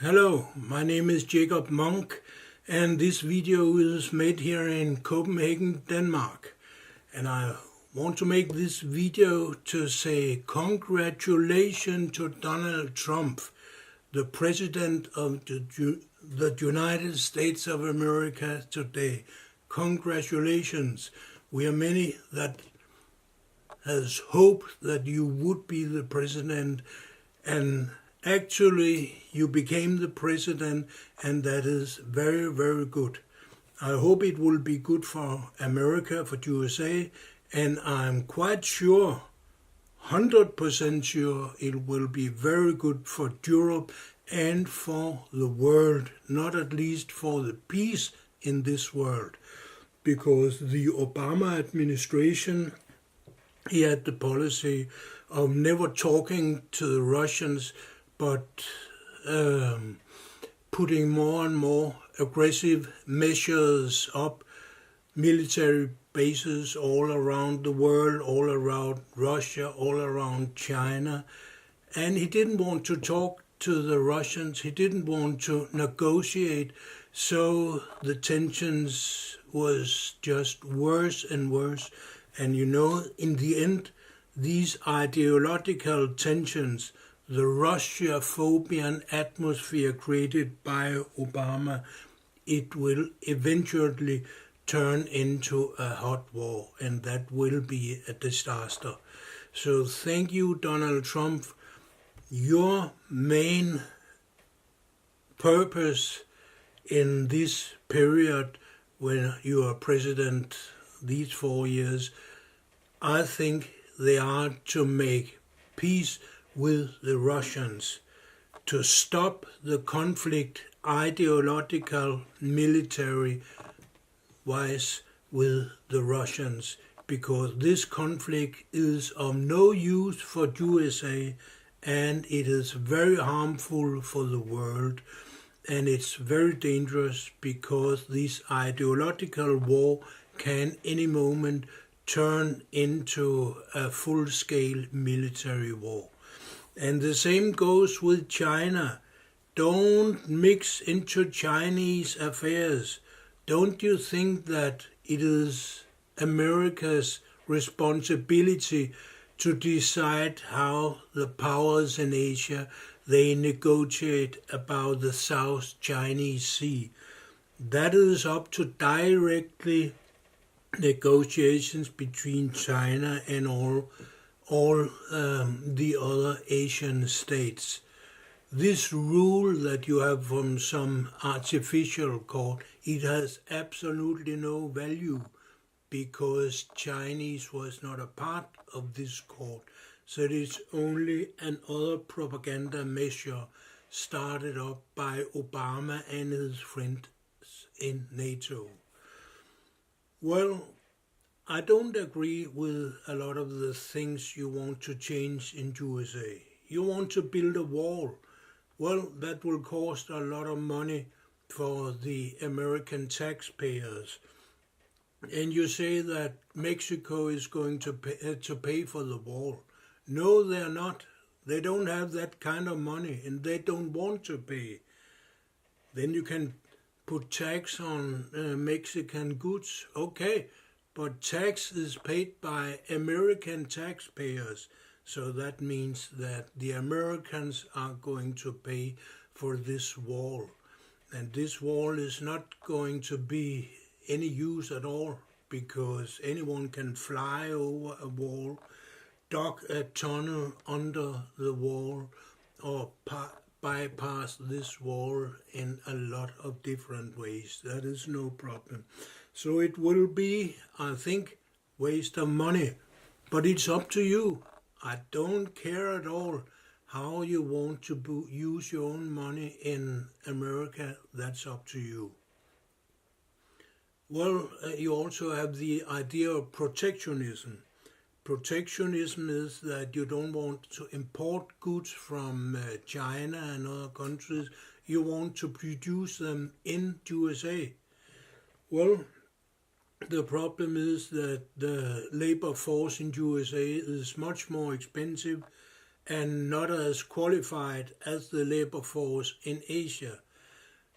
Hello, my name is Jacob Monk, and this video is made here in Copenhagen, Denmark. And I want to make this video to say congratulations to Donald Trump, the President of the United States of America today. Congratulations. We are many that has hoped that you would be the President, and actually, you became the president, and that is very, very good. I hope it will be good for America, for USA, and I'm quite sure, 100% sure, it will be very good for Europe and for the world, not at least for the peace in this world. Because the Obama administration, he had the policy of never talking to the Russians, but putting more and more aggressive measures up, military bases all around the world, all around Russia, all around China. And he didn't want to talk to the Russians, he didn't want to negotiate, so the tensions was just worse and worse. And you know, in the end, these ideological tensions, the Russiophobian atmosphere created by Obama, it will eventually turn into a hot war, and that will be a disaster. So thank you, Donald Trump. Your main purpose in this period when you are president, these 4 years, I think they are to make peace with the Russians, to stop the conflict ideological, military-wise with the Russians, because this conflict is of no use for USA, and it is very harmful for the world, and it's very dangerous because this ideological war can any moment turn into a full-scale military war. And the same goes with China. Don't mix into Chinese affairs. Don't you think that it is America's responsibility to decide how the powers in Asia, they negotiate about the South Chinese Sea? That is up to directly negotiations between China and all the other Asian states. This rule that you have from some artificial court, it has absolutely no value because Chinese was not a part of this court. So it is only another propaganda measure started up by Obama and his friends in NATO. Well, I don't agree with a lot of the things you want to change in USA. You want to build a wall. Well, that will cost a lot of money for the American taxpayers. And you say that Mexico is going to pay for the wall. No, they're not. They don't have that kind of money, and they don't want to pay. Then you can put tax on Mexican goods. Okay. But tax is paid by American taxpayers, so that means that the Americans are going to pay for this wall. And this wall is not going to be any use at all, because anyone can fly over a wall, dug a tunnel under the wall, or bypass this wall in a lot of different ways. That is no problem. So it will be, I think, waste of money. But it's up to you. I don't care at all how you want to use your own money in America. That's up to you. Well, you also have the idea of protectionism. Protectionism is that you don't want to import goods from China and other countries. You want to produce them in USA. Well, the problem is that the labor force in USA is much more expensive, and not as qualified as the labor force in Asia.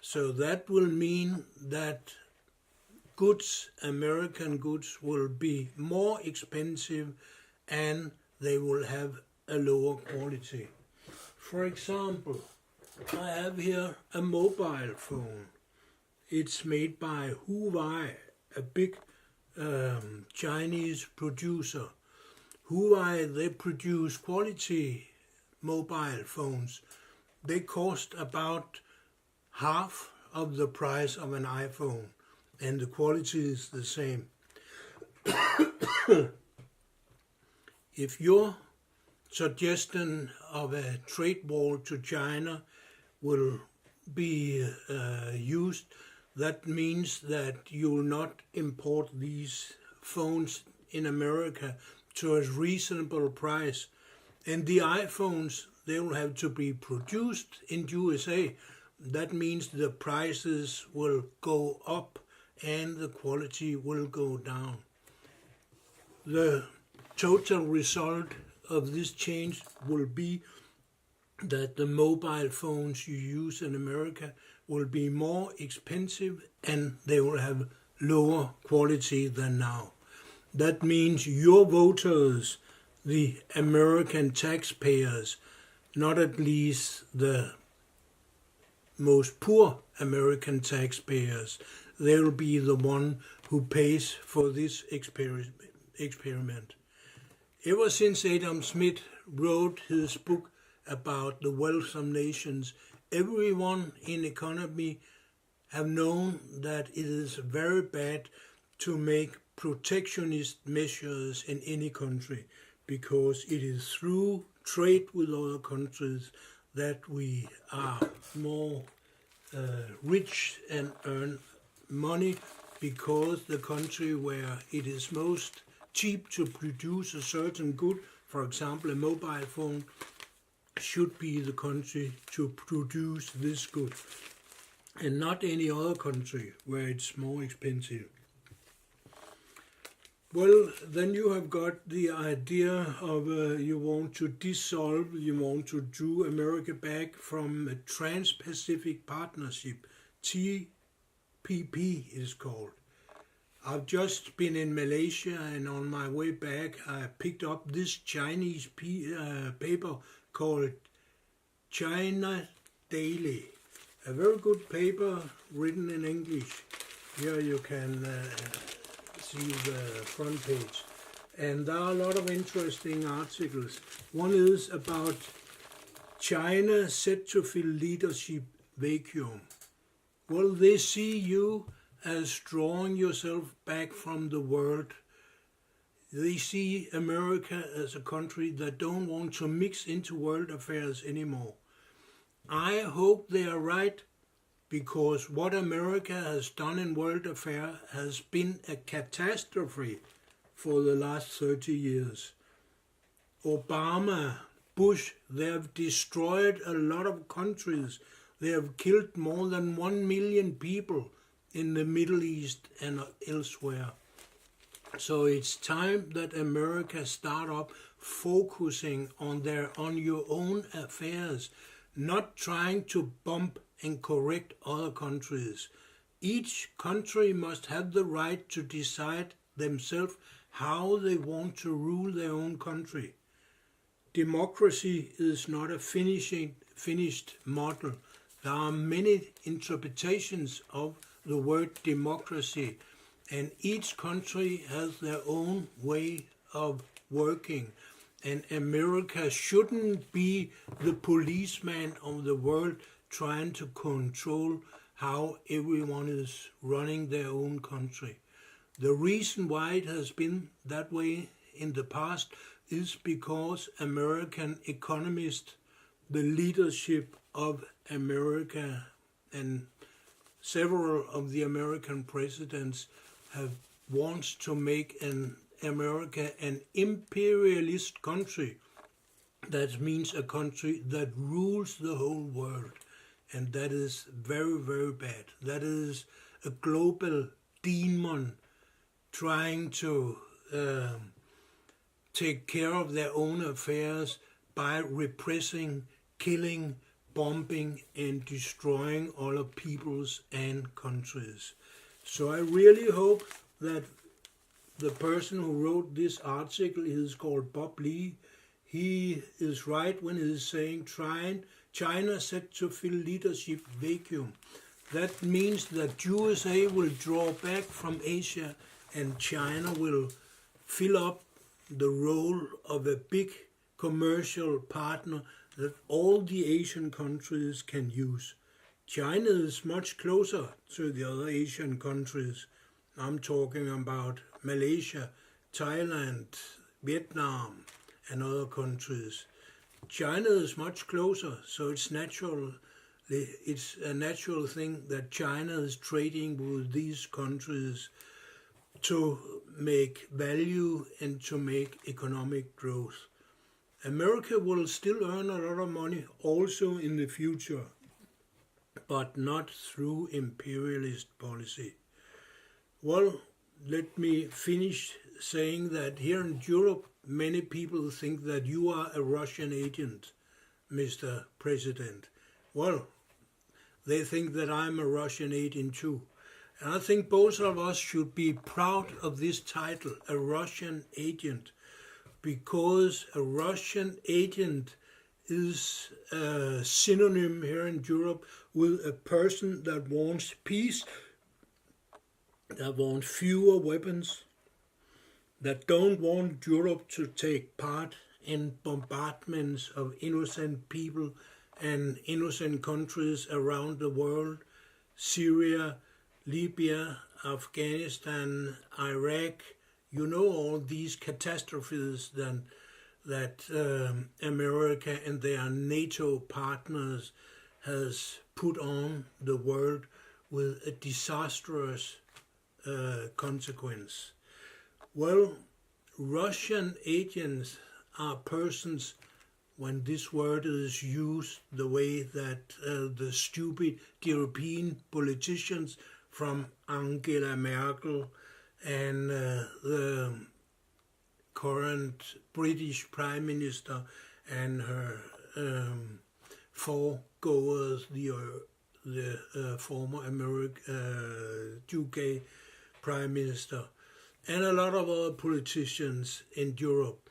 So that will mean that goods, American goods, will be more expensive and they will have a lower quality. For example, I have here a mobile phone. It's made by Huawei, a big Chinese producer. Huawei, they produce quality mobile phones. They cost about half of the price of an iPhone, and the quality is the same. If your suggestion of a trade war to China will be used, that means that you will not import these phones in America to a reasonable price. And the iPhones, they will have to be produced in USA. That means the prices will go up and the quality will go down. The total result of this change will be that the mobile phones you use in America will be more expensive and they will have lower quality than now. That means your voters, the American taxpayers, not at least the most poor American taxpayers, they will be the one who pays for this experiment. Ever since Adam Smith wrote his book about the wealth of nations, everyone in economy have known that it is very bad to make protectionist measures in any country, because it is through trade with other countries that we are more rich and earn money, because the country where it is most cheap to produce a certain good, for example a mobile phone, should be the country to produce this good, and not any other country where it's more expensive. Well, then you have got the idea of you want to dissolve, you want to draw America back from a Trans-Pacific Partnership, TPP it is called. I've just been in Malaysia, and on my way back I picked up this Chinese paper called China Daily. A very good paper written in English. Here you can see the front page. And there are a lot of interesting articles. One is about China set to fill leadership vacuum. Well, they see you as drawing yourself back from the world. They see America as a country that don't want to mix into world affairs anymore. I hope they are right, because what America has done in world affairs has been a catastrophe for the last 30 years. Obama, Bush, they have destroyed a lot of countries. They have killed more than 1 million people in the Middle East and elsewhere. So it's time that America start up focusing on your own affairs, not trying to bump and correct other countries. Each country must have the right to decide themselves how they want to rule their own country. Democracy is not a finished model. There are many interpretations of the word democracy, and each country has their own way of working. And America shouldn't be the policeman of the world trying to control how everyone is running their own country. The reason why it has been that way in the past is because American economists, the leadership of America, and several of the American presidents have wants to make America an imperialist country. That means a country that rules the whole world. And that is very, very bad. That is a global demon trying to take care of their own affairs, by repressing, killing, bombing, and destroying other peoples and countries. So I really hope that the person who wrote this article is called Bob Lee. He is right when he is saying China set to fill leadership vacuum. That means that USA will draw back from Asia and China will fill up the role of a big commercial partner that all the Asian countries can use. China is much closer to the other Asian countries. I'm talking about Malaysia, Thailand, Vietnam, and other countries. China is much closer, so it's a natural thing that China is trading with these countries to make value and to make economic growth. America will still earn a lot of money also in the future, but not through imperialist policy. Well, let me finish saying that here in Europe, many people think that you are a Russian agent, Mr. President. Well, they think that I'm a Russian agent too. And I think both of us should be proud of this title, a Russian agent, because a Russian agent is a synonym here in Europe with a person that wants peace, that wants fewer weapons, that don't want Europe to take part in bombardments of innocent people and innocent countries around the world, Syria, Libya, Afghanistan, Iraq. You know all these catastrophes that America and their NATO partners has put on the world with a disastrous consequence. Well, Russian agents are persons, when this word is used the way that the stupid European politicians from Angela Merkel and the current British Prime Minister and her foregoers, the former UK Prime Minister, and a lot of other politicians in Europe.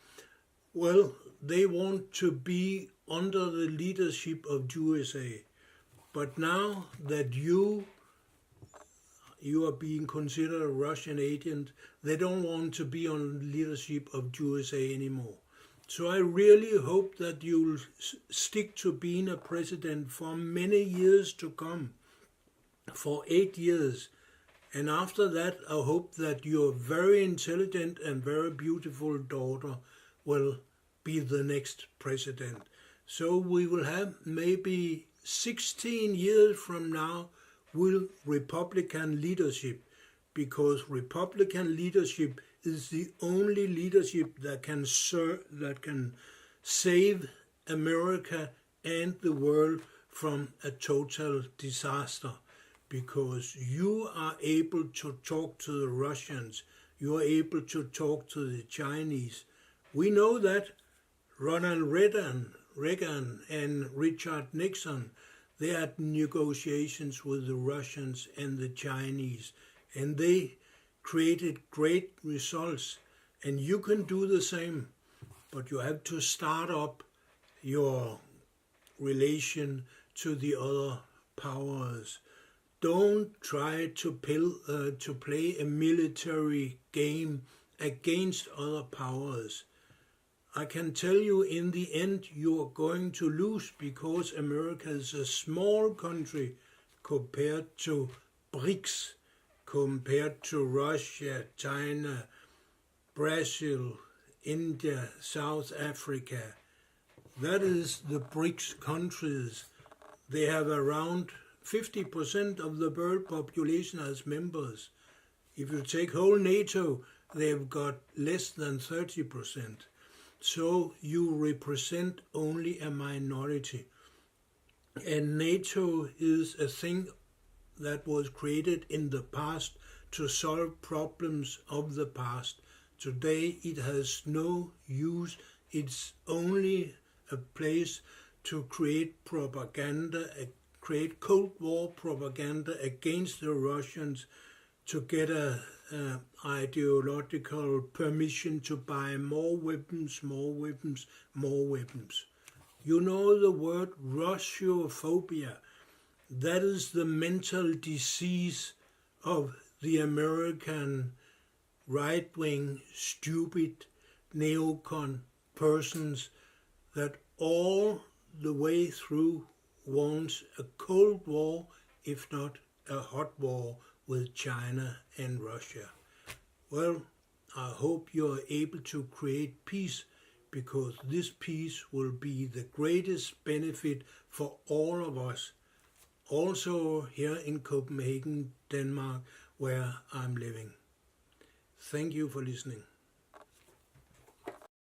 Well, they want to be under the leadership of USA. But now that you are being considered a Russian agent, they don't want to be on the leadership of USA anymore. So I really hope that you'll stick to being a president for many years to come, for 8 years. And after that, I hope that your very intelligent and very beautiful daughter will be the next president. So we will have maybe 16 years from now with Republican leadership, because Republican leadership is the only leadership that can save America and the world from a total disaster. Because you are able to talk to the Russians, you are able to talk to the Chinese. We know that Ronald Reagan and Richard Nixon, they had negotiations with the Russians and the Chinese, and they created great results. And you can do the same, but you have to start up your relation to the other powers. Don't try to play a military game against other powers. I can tell you in the end you are going to lose, because America is a small country compared to BRICS, compared to Russia, China, Brazil, India, South Africa. That is the BRICS countries. They have around 50% of the world population as members. If you take whole NATO, they've got less than 30%. So you represent only a minority. And NATO is a thing that was created in the past to solve problems of the past. Today it has no use. It's only a place to create propaganda, create Cold War propaganda against the Russians, to get a ideological permission to buy more weapons, more weapons, more weapons. You know the word Russiofobia. That is the mental disease of the American right-wing, stupid, neocon persons that all the way through wants a Cold War, if not a hot war with China and Russia. Well, I hope you are able to create peace, because this peace will be the greatest benefit for all of us, also here in Copenhagen, Denmark, where I'm living. Thank you for listening.